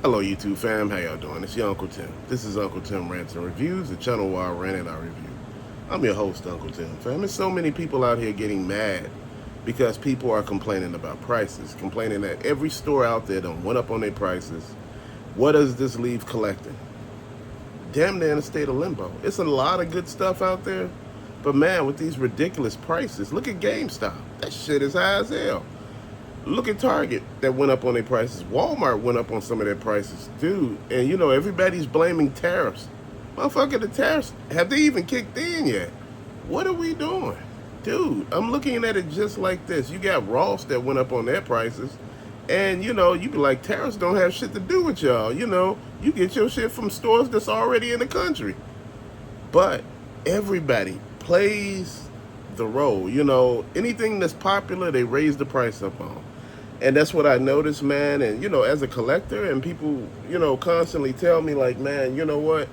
Hello YouTube fam, how y'all doing? It's your Uncle Tim. This is Uncle Tim Rants and Reviews, the channel where I rant and I review. I'm your host, Uncle Tim fam. There's so many people out here getting mad because people are complaining about prices, complaining that every store out there done went up on their prices. What does this leave collecting? Damn near in a state of limbo. It's a lot of good stuff out there, but man, with these ridiculous prices, look at GameStop. That shit is high as hell. Look at Target that went up on their prices. Walmart went up on some of their prices, dude. And you know, everybody's blaming tariffs. Motherfucker, the tariffs, have they even kicked in yet? What are we doing? Dude, I'm looking at it just like this. You got Ross that went up on their prices. And you know, you be like, tariffs don't have shit to do with y'all. You know, you get your shit from stores that's already in the country. But everybody plays the role. You know, anything that's popular, they raise the price up on. And that's what I noticed, man. And, you know, as a collector, and people, you know, constantly tell me, like, man, you know what?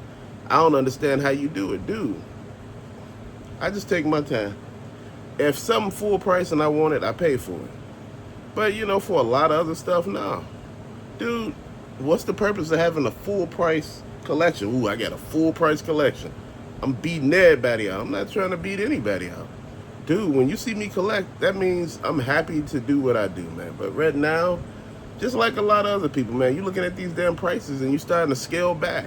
I don't understand how you do it. Dude, I just take my time. If something full price and I want it, I pay for it. But, you know, for a lot of other stuff, no. Dude, what's the purpose of having a full price collection? Ooh, I got a full price collection. I'm beating everybody out. I'm not trying to beat anybody out. Dude, when you see me collect, that means I'm happy to do what I do, man. But right now, just like a lot of other people, man, you're looking at these damn prices and you're starting to scale back.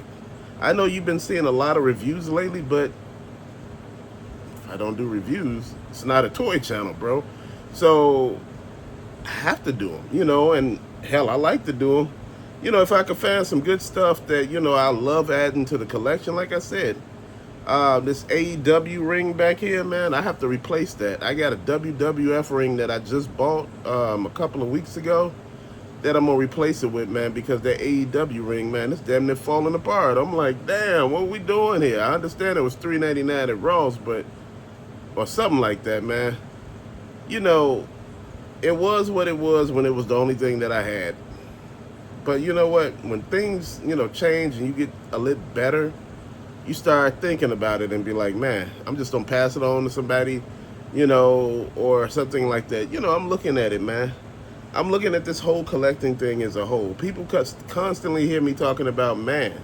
I know you've been seeing a lot of reviews lately, but if I don't do reviews, it's not a toy channel, bro. So I have to do them, you know, and hell, I like to do them. You know, if I could find some good stuff that, you know, I love adding to the collection, like I said, this AEW ring back here, man, I have to replace that. I got a WWF ring that I just bought a couple of weeks ago that I'm going to replace it with, man, because that AEW ring, man, it's damn near falling apart. I'm like, damn, what are we doing here? I understand it was $3.99 at Ross, but, or something like that, man. You know, it was what it was when it was the only thing that I had. But you know what? When things, you know, change and you get a little better, you start thinking about it and be like, man, I'm just gonna pass it on to somebody, you know, or something like that. You know, I'm looking at it, man. I'm looking at this whole collecting thing as a whole. People constantly hear me talking about, man,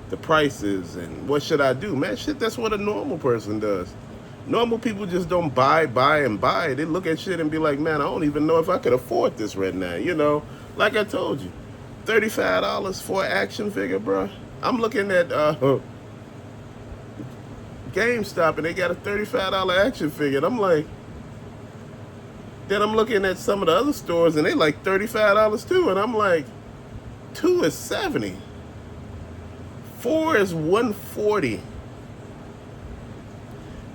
the prices and what should I do? Man, shit, that's what a normal person does. Normal people just don't buy. They look at shit and be like, man, I don't even know if I could afford this right now. You know, like I told you, $35 for an action figure, bro. I'm looking at GameStop and they got a $35 action figure. And I'm like, then I'm looking at some of the other stores and they like $35 too. And I'm like, 2 is $70. 4 is $140.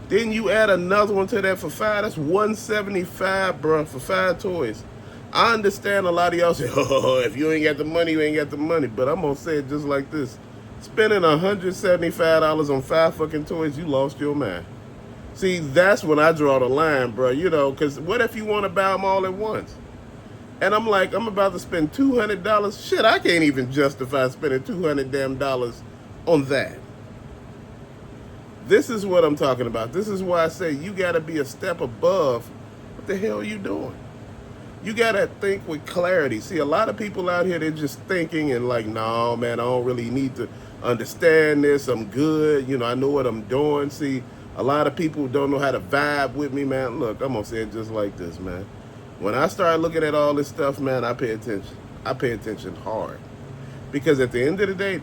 Then you add another one to that for $5. That's $175, bro, for 5 toys. I understand a lot of y'all say, oh, if you ain't got the money, you ain't got the money. But I'm going to say it just like this. Spending $175 on 5 fucking toys, you lost your mind. See, that's when I draw the line, bro. You know, because what if you want to buy them all at once? And I'm like, I'm about to spend $200. Shit, I can't even justify spending $200 damn dollars on that. This is what I'm talking about. This is why I say you got to be a step above. What the hell are you doing? You got to think with clarity. See, a lot of people out here, they're just thinking and like, no, man, I don't really need to understand this. I'm good. You know, I know what I'm doing. See, a lot of people don't know how to vibe with me, man. Look, I'm going to say it just like this, man. When I start looking at all this stuff, man, I pay attention. I pay attention hard. Because at the end of the day,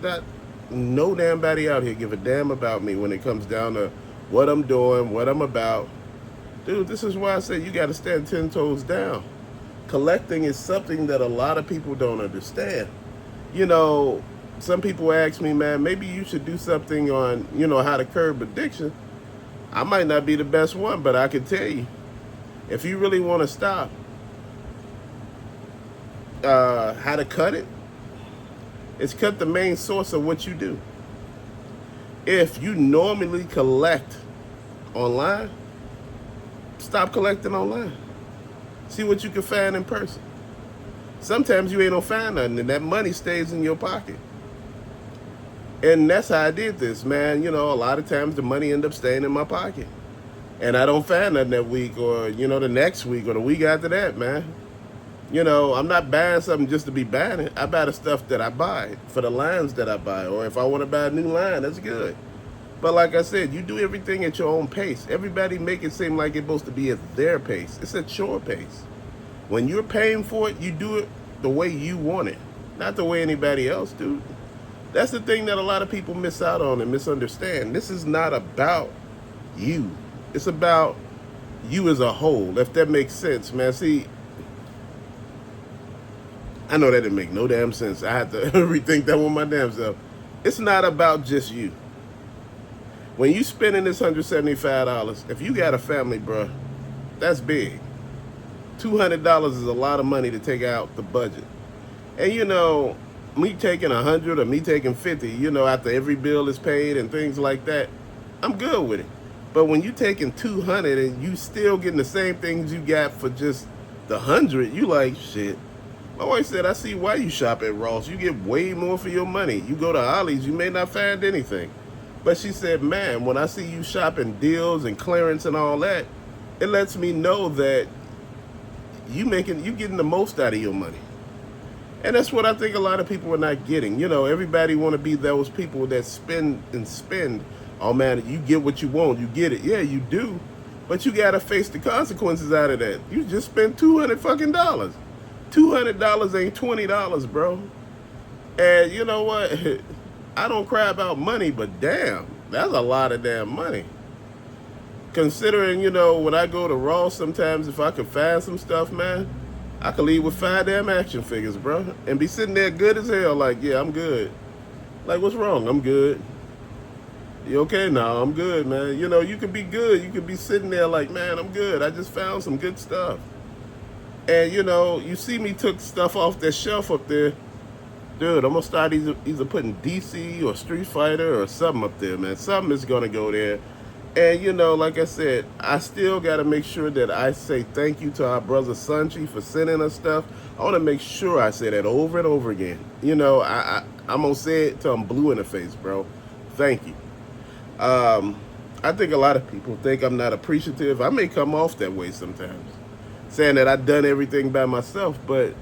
no damn body out here give a damn about me when it comes down to what I'm doing, what I'm about. Dude, this is why I say you got to stand 10 toes down. Collecting is something that a lot of people don't understand. You know, some people ask me, man, maybe you should do something on, you know, how to curb addiction. I might not be the best one, but I can tell you, if you really want to stop, how to cut it, is cut the main source of what you do. If you normally collect online, stop collecting online. See what you can find in person. Sometimes you ain't gonna find nothing and that money stays in your pocket. And that's how I did this, man. You know, a lot of times the money end up staying in my pocket. And I don't find nothing that week or, you know, the next week or the week after that, man. You know, I'm not buying something just to be buying it. I buy the stuff that I buy for the lines that I buy, or if I want to buy a new line, that's good. But like I said, you do everything at your own pace. Everybody make it seem like it's supposed to be at their pace. It's at your pace. When you're paying for it, you do it the way you want it, not the way anybody else do. That's the thing that a lot of people miss out on and misunderstand. This is not about you. It's about you as a whole, if that makes sense, man. See, I know that didn't make no damn sense. I had to rethink that one my damn self. It's not about just you. When you spending this $175, if you got a family, bro, that's big. $200 is a lot of money to take out the budget. And you know, me taking 100 or me taking 50, you know, after every bill is paid and things like that, I'm good with it. But when you taking 200 and you still getting the same things you got for just the 100, you like, shit. My wife said, I see why you shop at Ross. You get way more for your money. You go to Ollie's, you may not find anything. But she said, man, when I see you shopping deals and clearance and all that, it lets me know that you getting the most out of your money. And that's what I think a lot of people are not getting. You know, everybody want to be those people that spend and spend. Oh man, you get what you want, you get it. Yeah, you do. But you gotta face the consequences out of that. You just spent $200 fucking dollars. $200 ain't $20, bro. And you know what? I don't cry about money, but damn, that's a lot of damn money. Considering, you know, when I go to Raw, sometimes if I can find some stuff, man, I could leave with 5 damn action figures, bro, and be sitting there good as hell, like, yeah, I'm good. Like, what's wrong? I'm good. You okay? No, I'm good, man. You know, you could be good. You could be sitting there like, man, I'm good. I just found some good stuff. And, you know, you see me took stuff off that shelf up there. Dude, I'm going to start either putting DC or Street Fighter or something up there, man. Something is going to go there. And, you know, like I said, I still got to make sure that I say thank you to our brother Sanchi for sending us stuff. I want to make sure I say that over and over again. You know, I'm going to say it till I'm blue in the face, bro. Thank you. I think a lot of people think I'm not appreciative. I may come off that way sometimes, saying that I've done everything by myself, but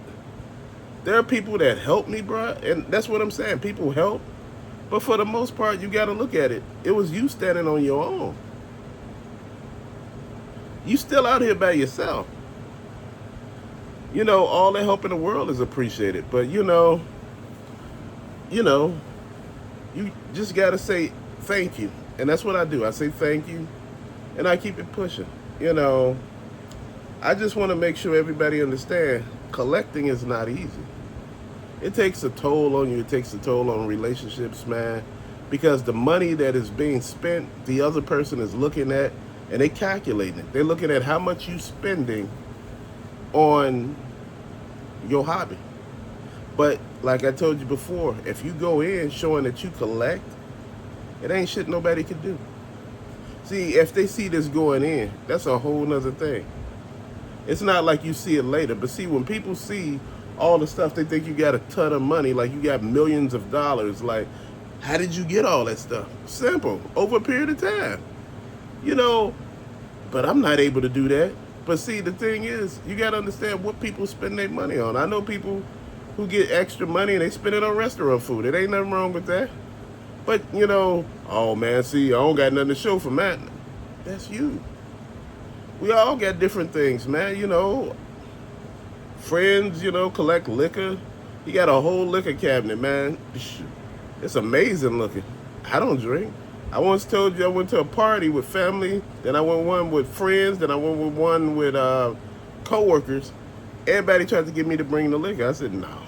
there are people that help me, bro, and that's what I'm saying. People help, but for the most part, you got to look at it. It was you standing on your own. You still out here by yourself. You know, all the help in the world is appreciated, but you just got to say thank you. And that's what I do. I say thank you, and I keep it pushing. You know, I just want to make sure everybody understand collecting is not easy. It takes a toll on you. It takes a toll on relationships, man, because the money that is being spent, the other person is looking at, and they calculating it. They're looking at how much you spending on your hobby. But like I told you before, if you go in showing that you collect, it ain't shit nobody can do. See, if they see this going in, that's a whole nother thing. It's not like you see it later, but see, when people see all the stuff, they think you got a ton of money, like you got millions of dollars. Like, how did you get all that stuff? Simple, over a period of time. You know, but I'm not able to do that. But see, the thing is, you got to understand what people spend their money on. I know people who get extra money and they spend it on restaurant food. It ain't nothing wrong with that. But, you know, oh man, see, I don't got nothing to show for that. That's you. We all got different things, man. You know, friends, you know, collect liquor. You got a whole liquor cabinet, man. It's amazing looking. I don't drink. I once told you I went to a party with family, then I went one with friends, then I went with one with co-workers. Everybody tried to get me to bring the liquor. I said, no.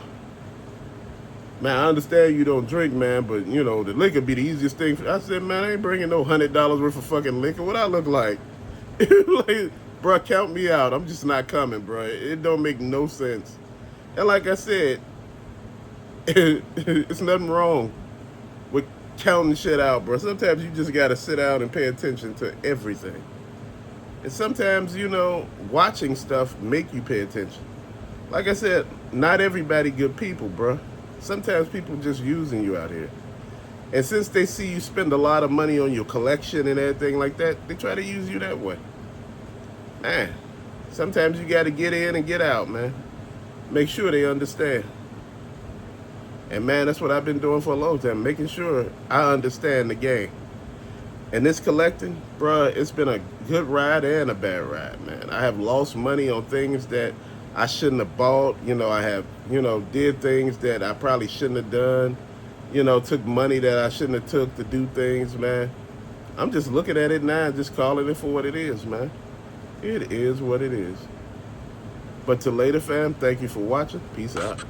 Man, I understand you don't drink, man, but, you know, the liquor be the easiest thing. I said, man, I ain't bringing no $100 worth of fucking liquor. What I look like? Like, bro, count me out. I'm just not coming, bro. It don't make no sense. And like I said, it's nothing wrong with counting shit out, bro. Sometimes you just got to sit down and pay attention to everything. And sometimes, you know, watching stuff make you pay attention. Like I said, not everybody good people, bro. Sometimes people just using you out here. And since they see you spend a lot of money on your collection and everything like that, they try to use you that way. Man, sometimes you got to get in and get out, man. make sure they understand. And man, that's what I've been doing for a long time, making sure I understand the game. And this collecting, bruh, it's been a good ride and a bad ride, man. I have lost money on things that I shouldn't have bought. I have, did things that I probably shouldn't have done. Took money that I shouldn't have took to do things, man. I'm just looking at it now, just calling it for what it is, man. It is what it is. But to later, fam, thank you for watching. Peace out.